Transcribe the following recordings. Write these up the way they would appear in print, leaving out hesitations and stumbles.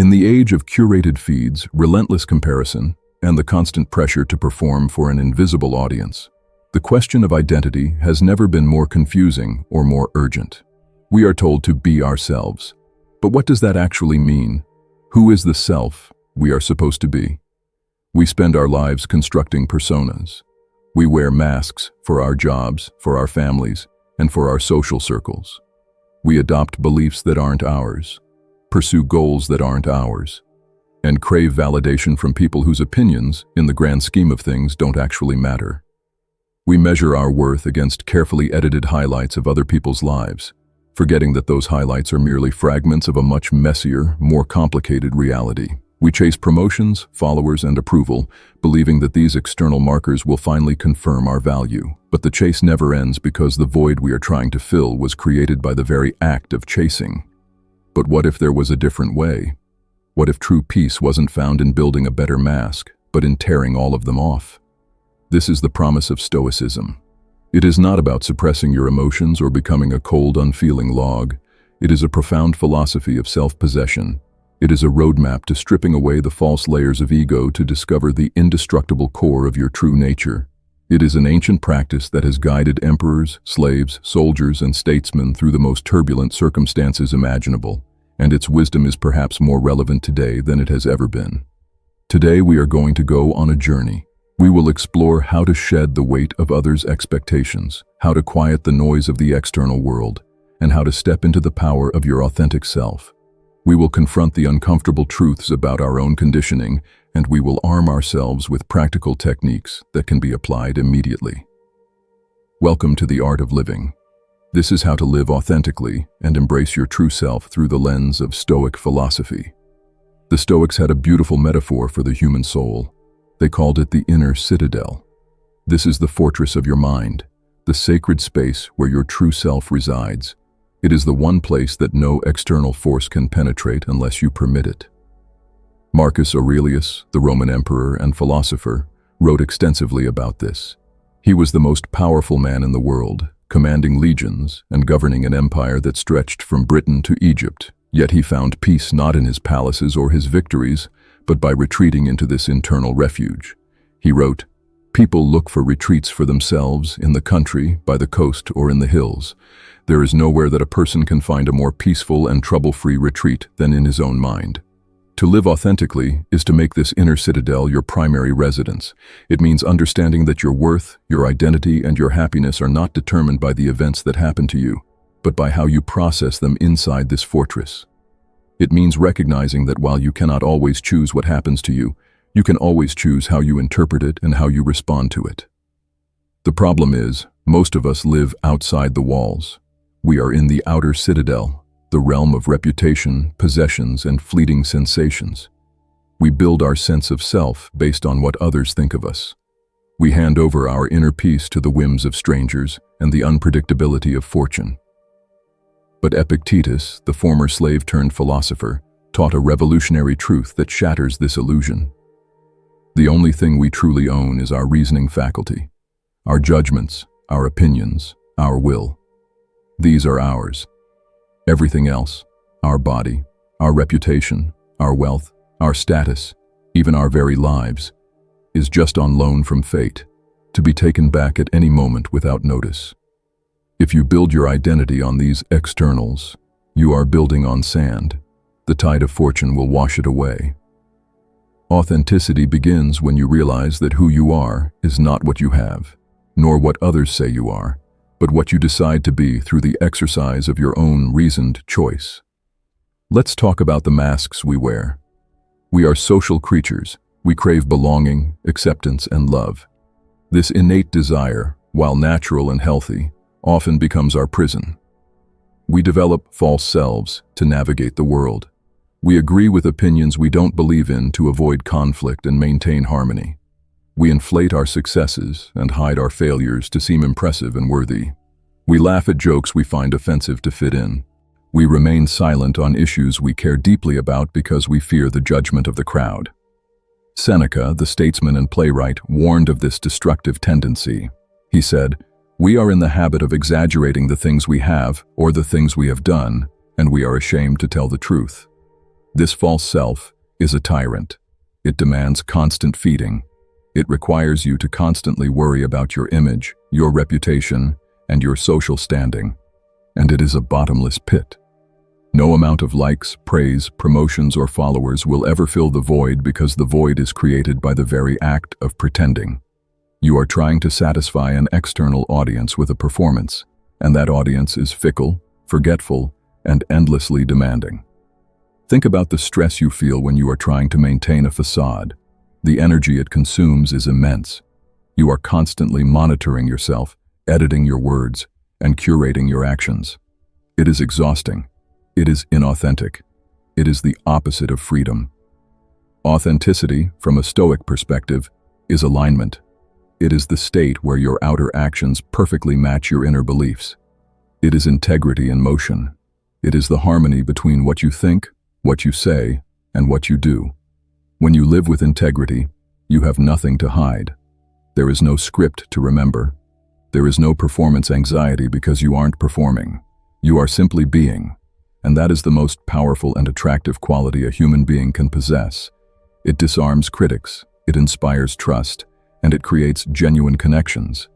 In the age of curated feeds, relentless comparison, and the constant pressure to perform for an invisible audience, the question of identity has never been more confusing or more urgent. We are told to be ourselves. But what does that actually mean? Who is the self we are supposed to be? We spend our lives constructing personas. We wear masks for our jobs, for our families, and for our social circles. We adopt beliefs that aren't ours, pursue goals that aren't ours, and crave validation from people whose opinions, in the grand scheme of things, don't actually matter. We measure our worth against carefully edited highlights of other people's lives, forgetting that those highlights are merely fragments of a much messier, more complicated reality. We chase promotions, followers, and approval, believing that these external markers will finally confirm our value. But the chase never ends because the void we are trying to fill was created by the very act of chasing. But what if there was a different way? What if true peace wasn't found in building a better mask, but in tearing all of them off? This is the promise of Stoicism. It is not about suppressing your emotions or becoming a cold, unfeeling log. It is a profound philosophy of self-possession. It is a roadmap to stripping away the false layers of ego to discover the indestructible core of your true nature. It is an ancient practice that has guided emperors, slaves, soldiers, and statesmen through the most turbulent circumstances imaginable, and its wisdom is perhaps more relevant today than it has ever been. Today we are going to go on a journey. We will explore how to shed the weight of others' expectations, how to quiet the noise of the external world, and how to step into the power of your authentic self. We will confront the uncomfortable truths about our own conditioning, and we will arm ourselves with practical techniques that can be applied immediately. Welcome to the art of living. This is how to live authentically and embrace your true self through the lens of Stoic philosophy. The Stoics had a beautiful metaphor for the human soul. They called it the Inner Citadel. This is the fortress of your mind, the sacred space where your true self resides. It is the one place that no external force can penetrate unless you permit it. Marcus Aurelius, the Roman emperor and philosopher, wrote extensively about this. He was the most powerful man in the world, commanding legions and governing an empire that stretched from Britain to Egypt. Yet he found peace not in his palaces or his victories, but by retreating into this internal refuge. He wrote, "People look for retreats for themselves in the country, by the coast, or in the hills. There is nowhere that a person can find a more peaceful and trouble-free retreat than in his own mind." To live authentically is to make this inner citadel your primary residence. It means understanding that your worth, your identity, and your happiness are not determined by the events that happen to you, but by how you process them inside this fortress. It means recognizing that while you cannot always choose what happens to you, you can always choose how you interpret it and how you respond to it. The problem is, most of us live outside the walls. We are in the outer citadel, the realm of reputation, possessions, and fleeting sensations. We build our sense of self based on what others think of us. We hand over our inner peace to the whims of strangers and the unpredictability of fortune. But Epictetus, the former slave-turned-philosopher, taught a revolutionary truth that shatters this illusion. The only thing we truly own is our reasoning faculty, our judgments, our opinions, our will. These are ours. Everything else, our body, our reputation, our wealth, our status, even our very lives, is just on loan from fate, to be taken back at any moment without notice. If you build your identity on these externals, you are building on sand. The tide of fortune will wash it away. Authenticity begins when you realize that who you are is not what you have, nor what others say you are, but what you decide to be through the exercise of your own reasoned choice. Let's talk about the masks we wear. We are social creatures. We crave belonging, acceptance, and love. This innate desire, while natural and healthy, often becomes our prison. We develop false selves to navigate the world. We agree with opinions we don't believe in to avoid conflict and maintain harmony. We inflate our successes and hide our failures to seem impressive and worthy. We laugh at jokes we find offensive to fit in. We remain silent on issues we care deeply about because we fear the judgment of the crowd. Seneca, the statesman and playwright, warned of this destructive tendency. He said, "We are in the habit of exaggerating the things we have or the things we have done, and we are ashamed to tell the truth." This false self is a tyrant. It demands constant feeding. It requires you to constantly worry about your image, your reputation, and your social standing. And it is a bottomless pit. No amount of likes, praise, promotions, or followers will ever fill the void, because the void is created by the very act of pretending. You are trying to satisfy an external audience with a performance, and that audience is fickle, forgetful, and endlessly demanding. Think about the stress you feel when you are trying to maintain a facade. The energy it consumes is immense. You are constantly monitoring yourself, editing your words, and curating your actions. It is exhausting. It is inauthentic. It is the opposite of freedom. Authenticity, from a Stoic perspective, is alignment. It is the state where your outer actions perfectly match your inner beliefs. It is integrity in motion. It is the harmony between what you think, what you say, and what you do. When you live with integrity, you have nothing to hide. There is no script to remember. There is no performance anxiety because you aren't performing. You are simply being. And that is the most powerful and attractive quality a human being can possess. It disarms critics, it inspires trust, and it creates genuine connections.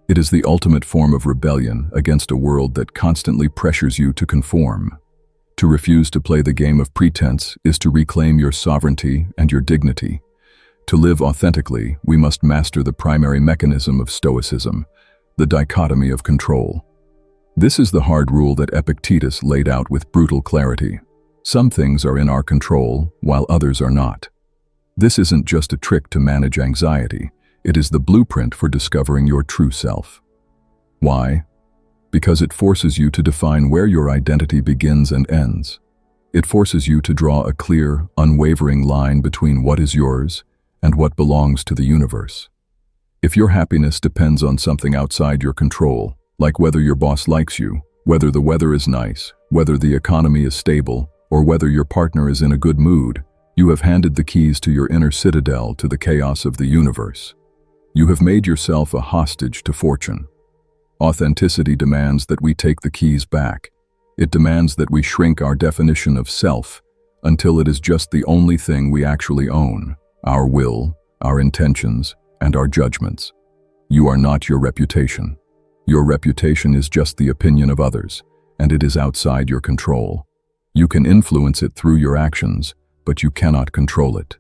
It is the ultimate form of rebellion against a world that constantly pressures you to conform. To refuse to play the game of pretense is to reclaim your sovereignty and your dignity. To live authentically, we must master the primary mechanism of Stoicism, the dichotomy of control. This is the hard rule that Epictetus laid out with brutal clarity. Some things are in our control, while others are not. This isn't just a trick to manage anxiety. It is the blueprint for discovering your true self. Why? Because it forces you to define where your identity begins and ends. It forces you to draw a clear, unwavering line between what is yours and what belongs to the universe. If your happiness depends on something outside your control, like whether your boss likes you, whether the weather is nice, whether the economy is stable, or whether your partner is in a good mood, you have handed the keys to your inner citadel to the chaos of the universe. You have made yourself a hostage to fortune. Authenticity demands that we take the keys back. It demands that we shrink our definition of self until it is just the only thing we actually own: our will, our intentions, and our judgments. You are not your reputation. Your reputation is just the opinion of others, and it is outside your control. You can influence it through your actions, but you cannot control it.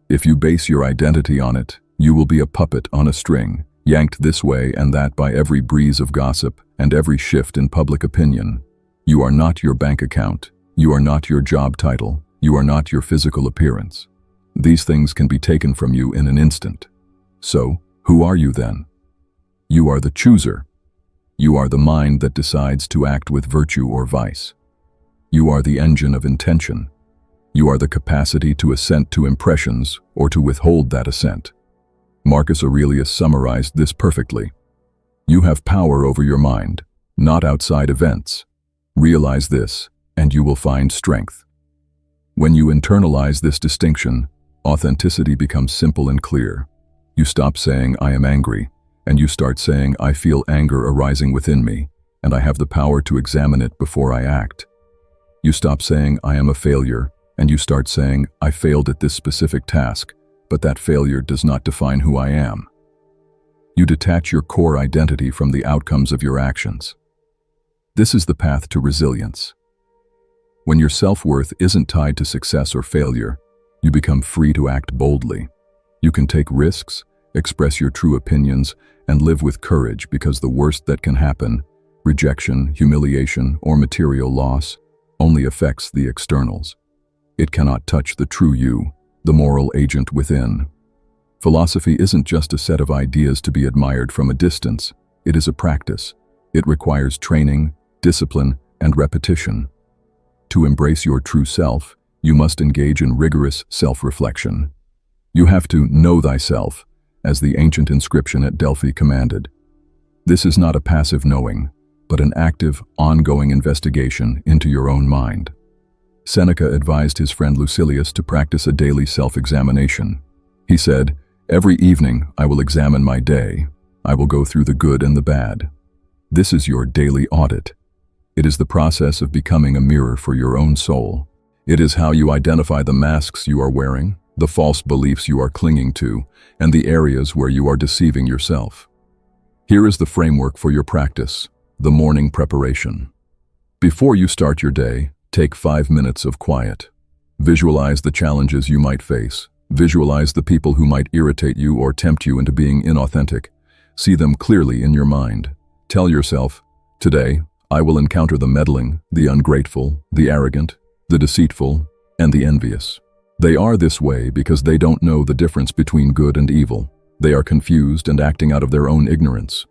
If you base your identity on it, you will be a puppet on a string, yanked this way and that by every breeze of gossip and every shift in public opinion. You are not your bank account. You are not your job title. You are not your physical appearance. These things can be taken from you in an instant. So, who are you then? You are the chooser. You are the mind that decides to act with virtue or vice. You are the engine of intention. You are the capacity to assent to impressions or to withhold that assent. Marcus Aurelius summarized this perfectly. You have power over your mind, not outside events. Realize this, and you will find strength. When you internalize this distinction, authenticity becomes simple and clear. You stop saying, "I am angry," and you start saying, "I feel anger arising within me, and I have the power to examine it before I act." You stop saying, "I am a failure," and you start saying, "I failed at this specific task, but that failure does not define who I am." You detach your core identity from the outcomes of your actions. This is the path to resilience. When your self-worth isn't tied to success or failure, you become free to act boldly. You can take risks, express your true opinions, and live with courage, because the worst that can happen, rejection, humiliation, or material loss, only affects the externals. It cannot touch the true you, the moral agent within. Philosophy isn't just a set of ideas to be admired from a distance. It is a practice. It requires training, discipline, and repetition. To embrace your true self, you must engage in rigorous self-reflection. You have to know thyself, as the ancient inscription at Delphi commanded. This is not a passive knowing, but an active, ongoing investigation into your own mind. Seneca advised his friend Lucilius to practice a daily self-examination. He said, "Every evening I will examine my day. I will go through the good and the bad." This is your daily audit. It is the process of becoming a mirror for your own soul. It is how you identify the masks you are wearing, the false beliefs you are clinging to, and the areas where you are deceiving yourself. Here is the framework for your practice, the morning preparation. Before you start your day, take 5 minutes of quiet. Visualize the challenges you might face. Visualize the people who might irritate you or tempt you into being inauthentic. See them clearly in your mind. Tell yourself, today, I will encounter the meddling, the ungrateful, the arrogant, the deceitful, and the envious. They are this way because they don't know the difference between good and evil. They are confused and acting out of their own ignorance.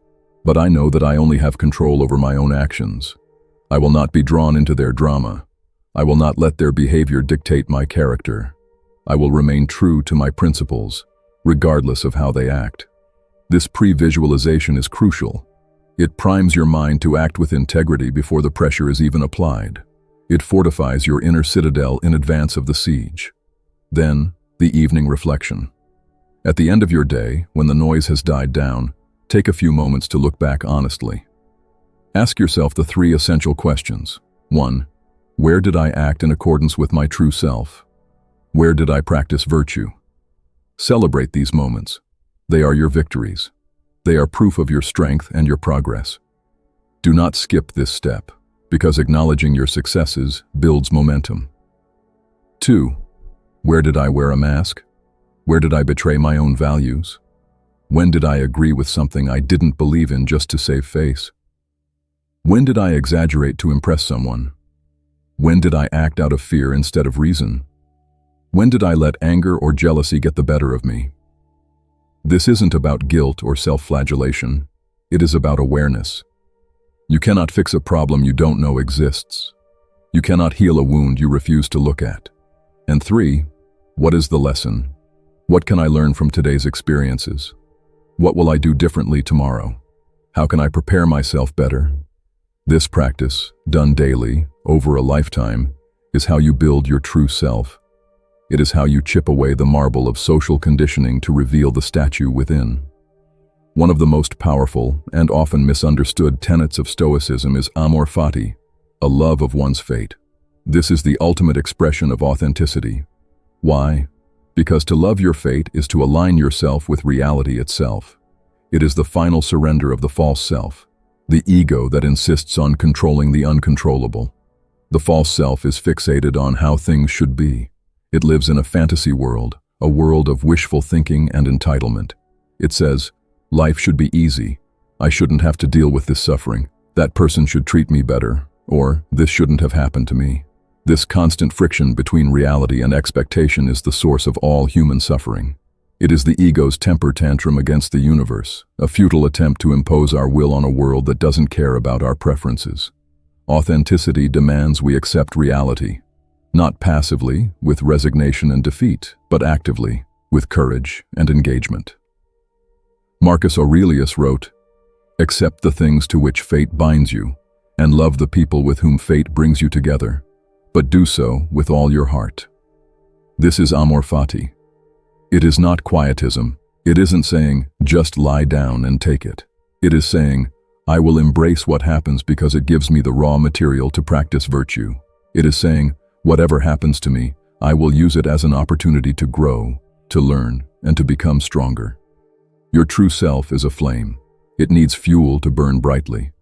But I know that I only have control over my own actions. I will not be drawn into their drama. I will not let their behavior dictate my character. I will remain true to my principles, regardless of how they act. This pre-visualization is crucial. It primes your mind to act with integrity before the pressure is even applied. It fortifies your inner citadel in advance of the siege. Then, the evening reflection. At the end of your day, when the noise has died down, take a few moments to look back honestly. Ask yourself the 3 essential questions. 1. Where did I act in accordance with my true self? Where did I practice virtue? Celebrate these moments. They are your victories. They are proof of your strength and your progress. Do not skip this step, because acknowledging your successes builds momentum. 2. Where did I wear a mask? Where did I betray my own values? When did I agree with something I didn't believe in just to save face? When did I exaggerate to impress someone? When did I act out of fear instead of reason? When did I let anger or jealousy get the better of me? This isn't about guilt or self-flagellation. It is about awareness. You cannot fix a problem you don't know exists. You cannot heal a wound you refuse to look at. And 3, what is the lesson? What can I learn from today's experiences? What will I do differently tomorrow? How can I prepare myself better? This practice, done daily, over a lifetime, is how you build your true self. It is how you chip away the marble of social conditioning to reveal the statue within. One of the most powerful and often misunderstood tenets of Stoicism is Amor Fati, a love of one's fate. This is the ultimate expression of authenticity. Why? Because to love your fate is to align yourself with reality itself. It is the final surrender of the false self, the ego that insists on controlling the uncontrollable. The false self is fixated on how things should be. It lives in a fantasy world, a world of wishful thinking and entitlement. It says, life should be easy. I shouldn't have to deal with this suffering. That person should treat me better, or this shouldn't have happened to me. This constant friction between reality and expectation is the source of all human suffering. It is the ego's temper tantrum against the universe, a futile attempt to impose our will on a world that doesn't care about our preferences. Authenticity demands we accept reality, not passively, with resignation and defeat, but actively, with courage and engagement. Marcus Aurelius wrote, "Accept the things to which fate binds you, and love the people with whom fate brings you together, but do so with all your heart." This is Amor Fati. It is not quietism. It isn't saying, just lie down and take it. It is saying, I will embrace what happens because it gives me the raw material to practice virtue. It is saying, whatever happens to me, I will use it as an opportunity to grow, to learn, and to become stronger. Your true self is a flame. It needs fuel to burn brightly.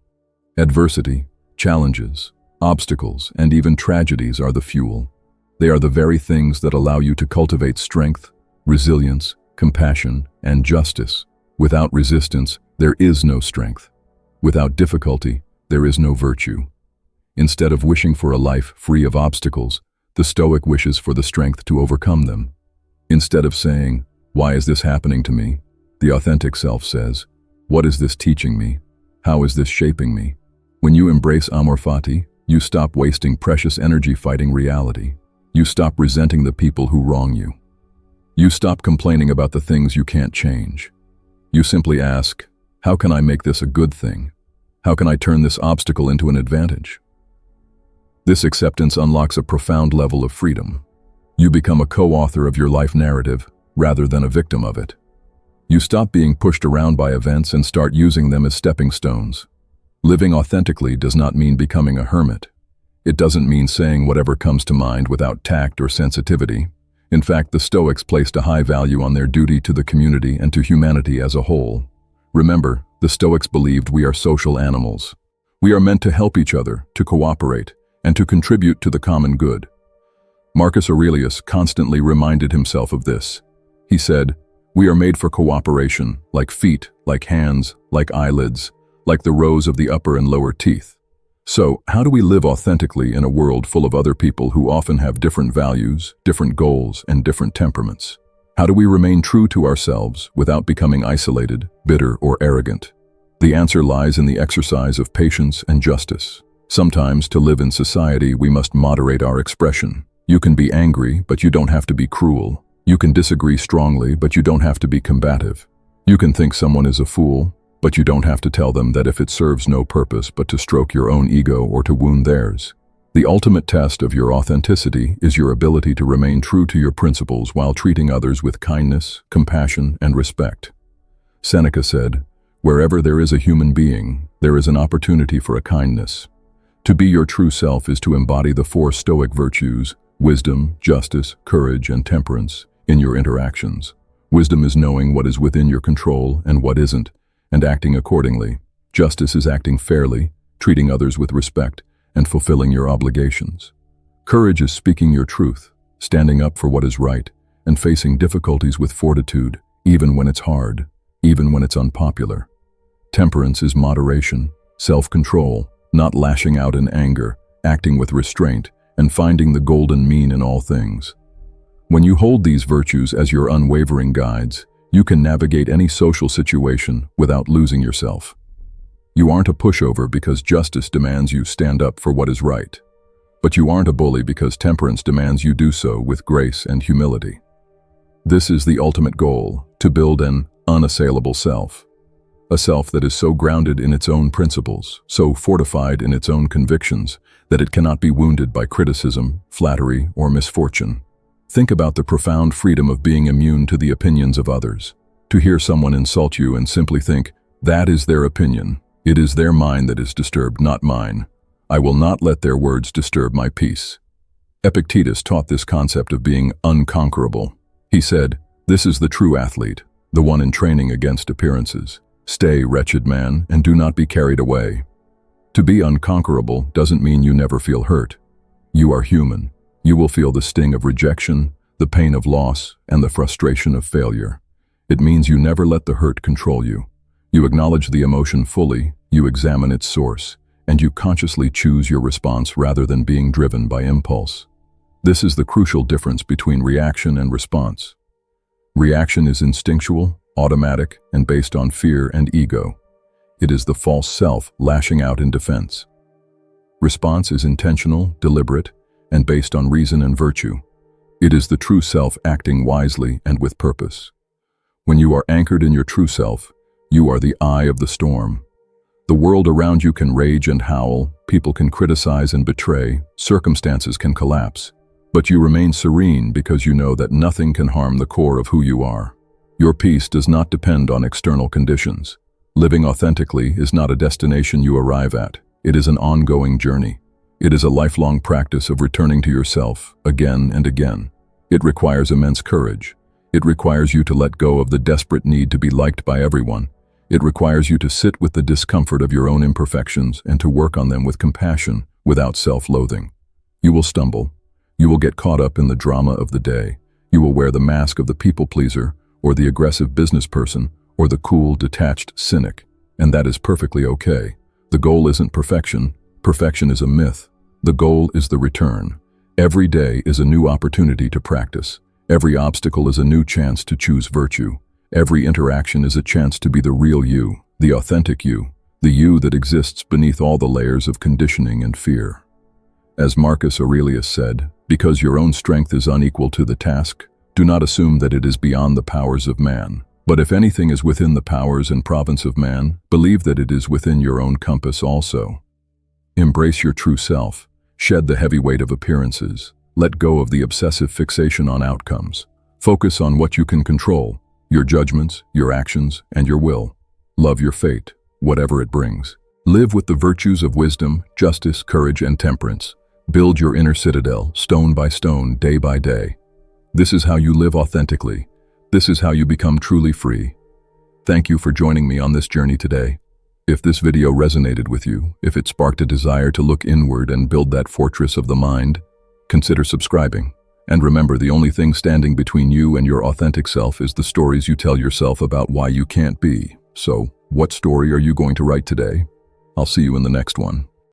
Adversity, challenges, obstacles, and even tragedies are the fuel. They are the very things that allow you to cultivate strength, resilience, compassion, and justice. Without resistance, there is no strength. Without difficulty, there is no virtue. Instead of wishing for a life free of obstacles, the Stoic wishes for the strength to overcome them. Instead of saying, "Why is this happening to me?" the authentic self says, "What is this teaching me? How is this shaping me?" When you embrace Amor Fati, you stop wasting precious energy fighting reality. You stop resenting the people who wrong you. You stop complaining about the things you can't change. You simply ask, how can I make this a good thing? How can I turn this obstacle into an advantage? This acceptance unlocks a profound level of freedom. You become a co-author of your life narrative, rather than a victim of it. You stop being pushed around by events and start using them as stepping stones. Living authentically does not mean becoming a hermit. It doesn't mean saying whatever comes to mind without tact or sensitivity. In fact, the Stoics placed a high value on their duty to the community and to humanity as a whole. Remember, the Stoics believed we are social animals. We are meant to help each other, to cooperate, and to contribute to the common good. Marcus Aurelius constantly reminded himself of this. He said, "We are made for cooperation, like feet, like hands, like eyelids, like the rows of the upper and lower teeth." So, how do we live authentically in a world full of other people who often have different values, different goals, and different temperaments? How do we remain true to ourselves without becoming isolated, bitter, or arrogant? The answer lies in the exercise of patience and justice. Sometimes, to live in society, we must moderate our expression. You can be angry, but you don't have to be cruel. You can disagree strongly, but you don't have to be combative. You can think someone is a fool, but you don't have to tell them that if it serves no purpose but to stroke your own ego or to wound theirs. The ultimate test of your authenticity is your ability to remain true to your principles while treating others with kindness, compassion, and respect. Seneca said, "Wherever there is a human being, there is an opportunity for a kindness." To be your true self is to embody the four Stoic virtues, wisdom, justice, courage, and temperance, in your interactions. Wisdom is knowing what is within your control and what isn't, and acting accordingly. Justice is acting fairly, treating others with respect, and fulfilling your obligations. Courage is speaking your truth, standing up for what is right, and facing difficulties with fortitude, even when it's hard, even when it's unpopular. Temperance is moderation, self-control, not lashing out in anger, acting with restraint, and finding the golden mean in all things. When you hold these virtues as your unwavering guides, you can navigate any social situation without losing yourself. You aren't a pushover because justice demands you stand up for what is right. But you aren't a bully because temperance demands you do so with grace and humility. This is the ultimate goal, to build an unassailable self. A self that is so grounded in its own principles, so fortified in its own convictions, that it cannot be wounded by criticism, flattery, or misfortune. Think about the profound freedom of being immune to the opinions of others. To hear someone insult you and simply think, "That is their opinion. It is their mind that is disturbed, not mine. I will not let their words disturb my peace." Epictetus taught this concept of being unconquerable. He said, "This is the true athlete, the one in training against appearances. Stay, wretched man, and do not be carried away." To be unconquerable doesn't mean you never feel hurt. You are human. You will feel the sting of rejection, the pain of loss, and the frustration of failure. It means you never let the hurt control you. You acknowledge the emotion fully, you examine its source, and you consciously choose your response rather than being driven by impulse. This is the crucial difference between reaction and response. Reaction is instinctual, automatic, and based on fear and ego. It is the false self lashing out in defense. Response is intentional, deliberate, and based on reason and virtue. It is the true self acting wisely and with purpose. When you are anchored in your true self, you are the eye of the storm. The world around you can rage and howl, people can criticize and betray, circumstances can collapse. But you remain serene because you know that nothing can harm the core of who you are. Your peace does not depend on external conditions. Living authentically is not a destination you arrive at. It is an ongoing journey. It is a lifelong practice of returning to yourself again and again. It requires immense courage. It requires you to let go of the desperate need to be liked by everyone. It requires you to sit with the discomfort of your own imperfections and to work on them with compassion, without self-loathing. You will stumble. You will get caught up in the drama of the day. You will wear the mask of the people-pleaser, or the aggressive business person, or the cool, detached cynic. And that is perfectly okay. The goal isn't perfection. Perfection is a myth. The goal is the return. Every day is a new opportunity to practice. Every obstacle is a new chance to choose virtue. Every interaction is a chance to be the real you, the authentic you, the you that exists beneath all the layers of conditioning and fear. As Marcus Aurelius said, because your own strength is unequal to the task, do not assume that it is beyond the powers of man. But if anything is within the powers and province of man, believe that it is within your own compass also. Embrace your true self. Shed the heavy weight of appearances. Let go of the obsessive fixation on outcomes. Focus on what you can control, your judgments, your actions, and your will. Love your fate, whatever it brings. Live with the virtues of wisdom, justice, courage, and temperance. Build your inner citadel, stone by stone, day by day. This is how you live authentically. This is how you become truly free. Thank you for joining me on this journey today. If this video resonated with you, if it sparked a desire to look inward and build that fortress of the mind, consider subscribing. And remember, the only thing standing between you and your authentic self is the stories you tell yourself about why you can't be. So, what story are you going to write today? I'll see you in the next one.